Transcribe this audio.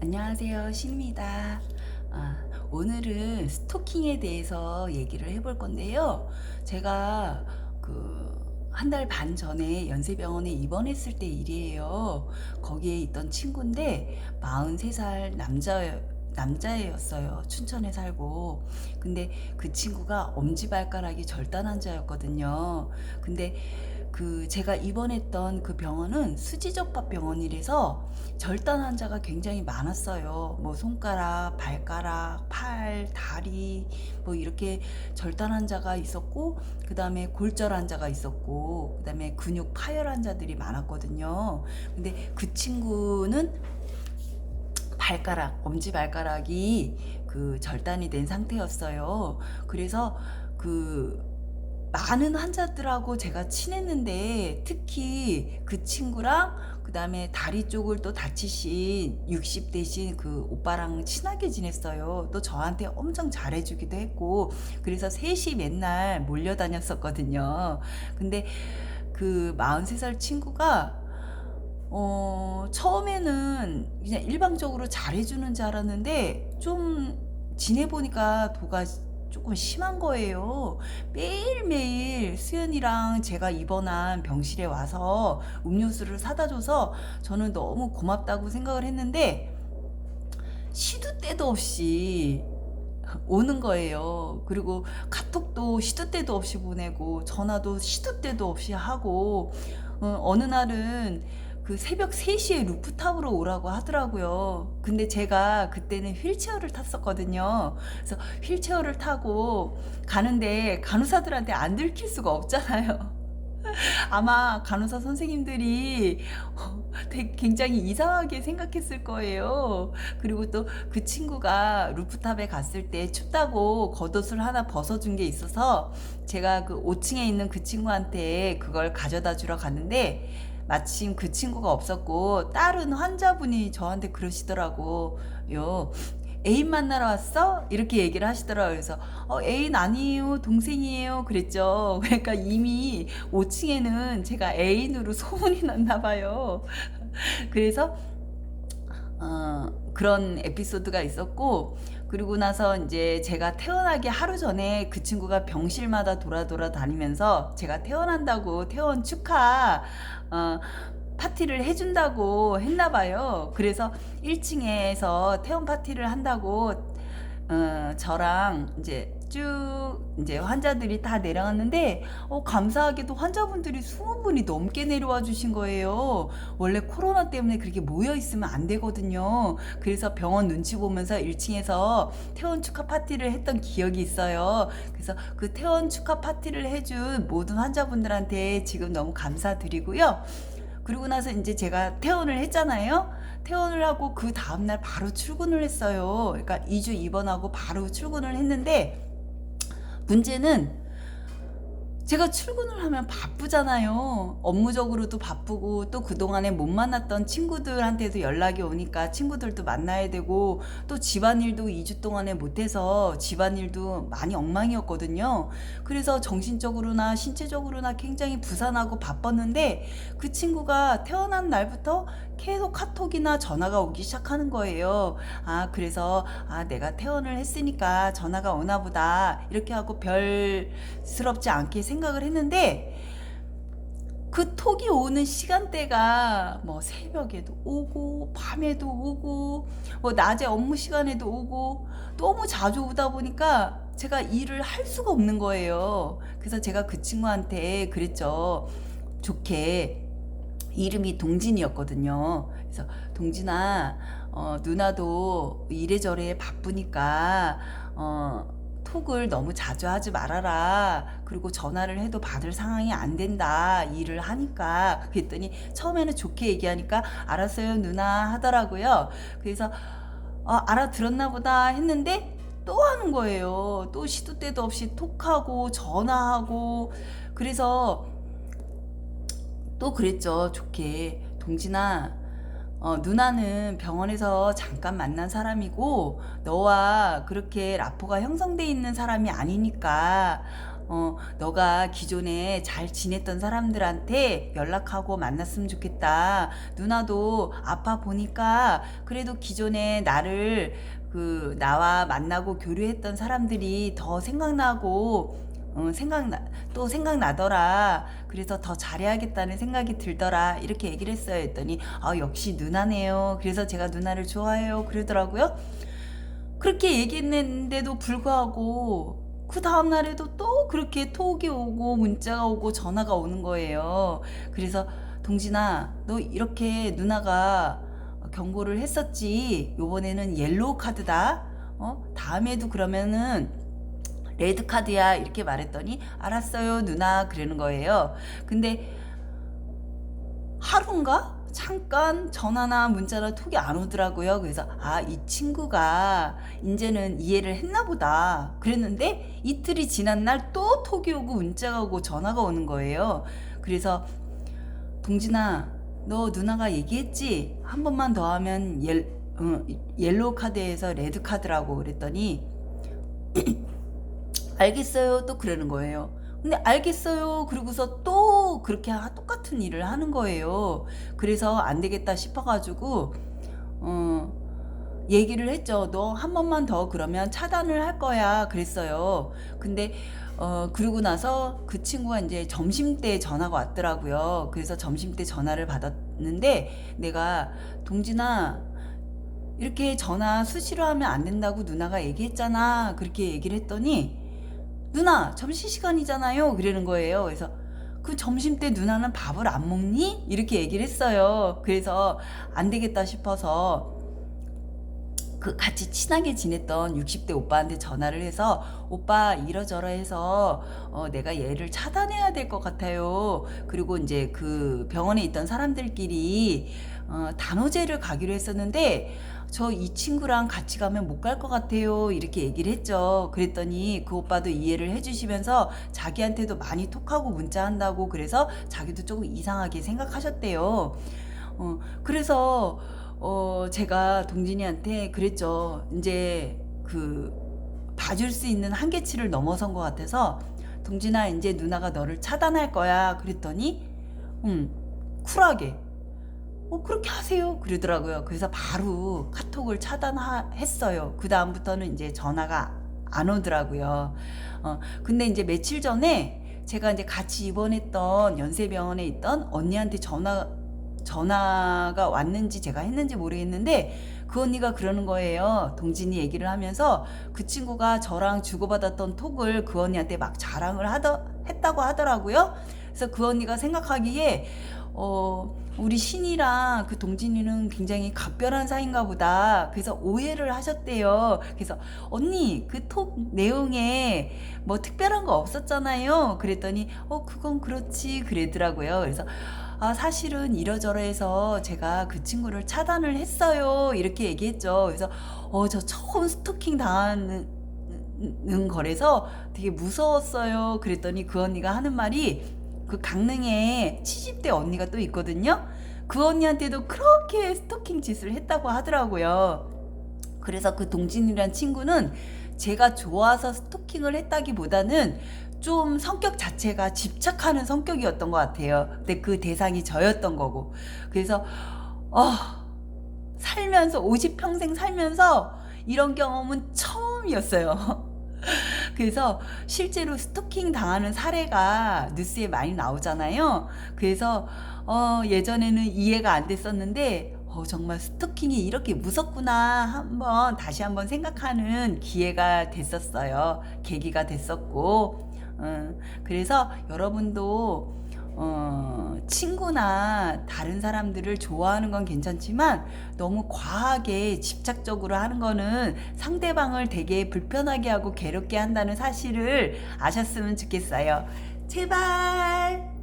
안녕하세요, 신입니다. 오늘은 스토킹에 대해서 얘기를 해볼 건데요. 제가 한 달 반 전에 연세병원에 입원했을 때 일이에요. 거기에 있던 친구인데 43살 남자애였어요. 춘천에 살고. 근데 그 친구가 엄지발가락이 절단 환자였거든요. 근데 제가 입원했던 그 병원은 수지접합 병원이라서 절단 환자가 굉장히 많았어요. 뭐 손가락, 발가락, 팔, 다리 뭐 이렇게 절단 환자가 있었고, 그다음에 골절 환자가 있었고, 그다음에 근육 파열 환자들이 많았거든요. 근데 그 친구는 엄지발가락이 절단이 된 상태였어요. 그래서 많은 환자들하고 제가 친했는데, 특히 그 친구랑 그다음에 다리 쪽을 또 다치신 60대신 그 오빠랑 친하게 지냈어요. 또 저한테 엄청 잘해주기도 했고, 그래서 셋이 맨날 몰려다녔었거든요. 근데 그 43살 친구가 처음에는 그냥 일방적으로 잘해주는 줄 알았는데, 좀 지내보니까 도가 조금 심한 거예요. 매일매일 수연이랑 제가 입원한 병실에 와서 음료수를 사다 줘서 저는 너무 고맙다고 생각을 했는데, 시도 때도 없이 오는 거예요. 그리고 카톡도 시도 때도 없이 보내고, 전화도 시도 때도 없이 하고, 어느 날은 그 새벽 3시에 루프탑으로 오라고 하더라고요. 근데 제가 그때는 휠체어를 탔었거든요. 그래서 휠체어를 타고 가는데 간호사들한테 안 들킬 수가 없잖아요. 아마 간호사 선생님들이 굉장히 이상하게 생각했을 거예요. 그리고 또 그 친구가 루프탑에 갔을 때 춥다고 겉옷을 하나 벗어준 게 있어서, 제가 그 5층에 있는 그 친구한테 그걸 가져다 주러 갔는데, 마침 그 친구가 없었고 다른 환자분이 저한테 그러시더라고요. 애인 만나러 왔어? 이렇게 얘기를 하시더라고요. 그래서 애인 아니에요, 동생이에요 그랬죠. 그러니까 이미 5층에는 제가 애인으로 소문이 났나 봐요. 그래서 그런 에피소드가 있었고, 그리고 나서 이제 제가 태어나기 하루 전에 그 친구가 병실마다 돌아 다니면서 제가 태어난다고 퇴원 축하 어, 파티를 해준다고 했나 봐요. 그래서 1층에서 퇴원 파티를 한다고 저랑 이제 환자들이 다 내려갔는데, 감사하게도 환자분들이 20분이 넘게 내려와 주신 거예요. 원래 코로나 때문에 그렇게 모여 있으면 안 되거든요. 그래서 병원 눈치 보면서 1층에서 퇴원 축하 파티를 했던 기억이 있어요. 그래서 그 퇴원 축하 파티를 해준 모든 환자분들한테 지금 너무 감사드리고요. 그리고 나서 이제 제가 퇴원을 했잖아요. 퇴원을 하고 그 다음날 바로 출근을 했어요. 그러니까 2주 입원하고 바로 출근을 했는데, 문제는 제가 출근을 하면 바쁘잖아요. 업무적으로도 바쁘고, 또 그동안에 못 만났던 친구들한테도 연락이 오니까 친구들도 만나야 되고, 또 집안일도 2주 동안에 못해서 집안일도 많이 엉망이었거든요. 그래서 정신적으로나 신체적으로나 굉장히 부산하고 바빴는데, 그 친구가 태어난 날부터 계속 카톡이나 전화가 오기 시작하는 거예요. 그래서 내가 퇴원을 했으니까 전화가 오나 보다 이렇게 하고 별스럽지 않게 생각을 했는데, 그 톡이 오는 시간대가 뭐 새벽에도 오고 밤에도 오고 뭐 낮에 업무 시간에도 오고, 너무 자주 오다 보니까 제가 일을 할 수가 없는 거예요. 그래서 제가 그 친구한테 그랬죠. 좋게. 이름이 동진이었거든요. 그래서 동진아, 누나도 이래저래 바쁘니까 톡을 너무 자주 하지 말아라. 그리고 전화를 해도 받을 상황이 안 된다, 일을 하니까. 그랬더니 처음에는 좋게 얘기하니까 알았어요 누나 하더라고요. 그래서 알아들었나 보다 했는데, 또 하는 거예요. 또 시도 때도 없이 톡하고 전화하고. 그래서 또 그랬죠. 좋게. 동진아, 누나는 병원에서 잠깐 만난 사람이고, 너와 그렇게 라포가 형성돼 있는 사람이 아니니까, 너가 기존에 잘 지냈던 사람들한테 연락하고 만났으면 좋겠다. 누나도 아파 보니까 그래도 기존에 나와 만나고 교류했던 사람들이 더 생각나고, 또 생각나더라. 그래서 더 잘해야겠다는 생각이 들더라. 이렇게 얘기를 했어요. 했더니, 역시 누나네요. 그래서 제가 누나를 좋아해요. 그러더라고요. 그렇게 얘기했는데도 불구하고 그 다음날에도 또 그렇게 톡이 오고 문자가 오고 전화가 오는 거예요. 그래서 동진아, 너 이렇게 누나가 경고를 했었지. 요번에는 옐로우 카드다. 다음에도 그러면은 레드 카드야. 이렇게 말했더니 알았어요, 누나. 그러는 거예요. 근데 하루인가? 잠깐 전화나 문자나 톡이 안 오더라고요. 그래서 이 친구가 이제는 이해를 했나 보다. 그랬는데 이틀이 지난 날 또 톡이 오고 문자가 오고 전화가 오는 거예요. 그래서 동진아, 너 누나가 얘기했지? 한 번만 더 하면 옐로우 카드에서 레드 카드라고. 그랬더니 알겠어요. 또 그러는 거예요. 근데 알겠어요. 그러고서 또 그렇게 똑같은 일을 하는 거예요. 그래서 안 되겠다 싶어가지고, 얘기를 했죠. 너 한 번만 더 그러면 차단을 할 거야. 그랬어요. 근데, 그러고 나서 그 친구가 이제 점심때 전화가 왔더라고요. 그래서 점심때 전화를 받았는데, 내가, 동진아, 이렇게 전화 수시로 하면 안 된다고 누나가 얘기했잖아. 그렇게 얘기를 했더니, 누나 점심시간이잖아요. 그러는 거예요. 그래서 그 점심 때 누나는 밥을 안 먹니? 이렇게 얘기를 했어요. 그래서 안 되겠다 싶어서 그 같이 친하게 지냈던 60대 오빠한테 전화를 해서, 오빠 이러저러해서 내가 얘를 차단해야 될 것 같아요. 그리고 이제 그 병원에 있던 사람들끼리 단오제를 가기로 했었는데 저 이 친구랑 같이 가면 못 갈 것 같아요. 이렇게 얘기를 했죠. 그랬더니 그 오빠도 이해를 해주시면서 자기한테도 많이 톡하고 문자한다고, 그래서 자기도 조금 이상하게 생각하셨대요. 그래서 제가 동진이한테 그랬죠. 이제 봐줄 수 있는 한계치를 넘어선 것 같아서, 동진아, 이제 누나가 너를 차단할 거야. 그랬더니 쿨하게 그렇게 하세요. 그러더라고요. 그래서 바로 카톡을 차단했어요. 그 다음부터는 이제 전화가 안 오더라고요. 근데 이제 며칠 전에 제가 이제 같이 입원했던 연세병원에 있던 언니한테 전화가 왔는지 제가 했는지 모르겠는데, 그 언니가 그러는 거예요. 동진이 얘기를 하면서 그 친구가 저랑 주고받았던 톡을 그 언니한테 막 자랑을 했다고 하더라고요. 그래서 그 언니가 생각하기에 우리 신이랑 그 동진이는 굉장히 각별한 사이인가 보다. 그래서 오해를 하셨대요. 그래서 언니 그 톡 내용에 뭐 특별한 거 없었잖아요. 그랬더니 그건 그렇지 그러더라고요. 그래서 사실은 이러저러해서 제가 그 친구를 차단을 했어요. 이렇게 얘기했죠. 그래서 저 처음 스토킹 당하는 거라서 되게 무서웠어요. 그랬더니 그 언니가 하는 말이, 그 강릉에 70대 언니가 또 있거든요. 그 언니한테도 그렇게 스토킹 짓을 했다고 하더라고요. 그래서 그 동진이란 친구는 제가 좋아서 스토킹을 했다기보다는 좀 성격 자체가 집착하는 성격이었던 것 같아요. 근데 그 대상이 저였던 거고. 그래서 살면서 50평생 살면서 이런 경험은 처음이었어요. 그래서 실제로 스토킹 당하는 사례가 뉴스에 많이 나오잖아요. 그래서 예전에는 이해가 안 됐었는데 정말 스토킹이 이렇게 무섭구나 다시 한번 생각하는 기회가 됐었어요. 계기가 됐었고, 그래서 여러분도 친구나 다른 사람들을 좋아하는 건 괜찮지만 너무 과하게 집착적으로 하는 거는 상대방을 되게 불편하게 하고 괴롭게 한다는 사실을 아셨으면 좋겠어요. 제발!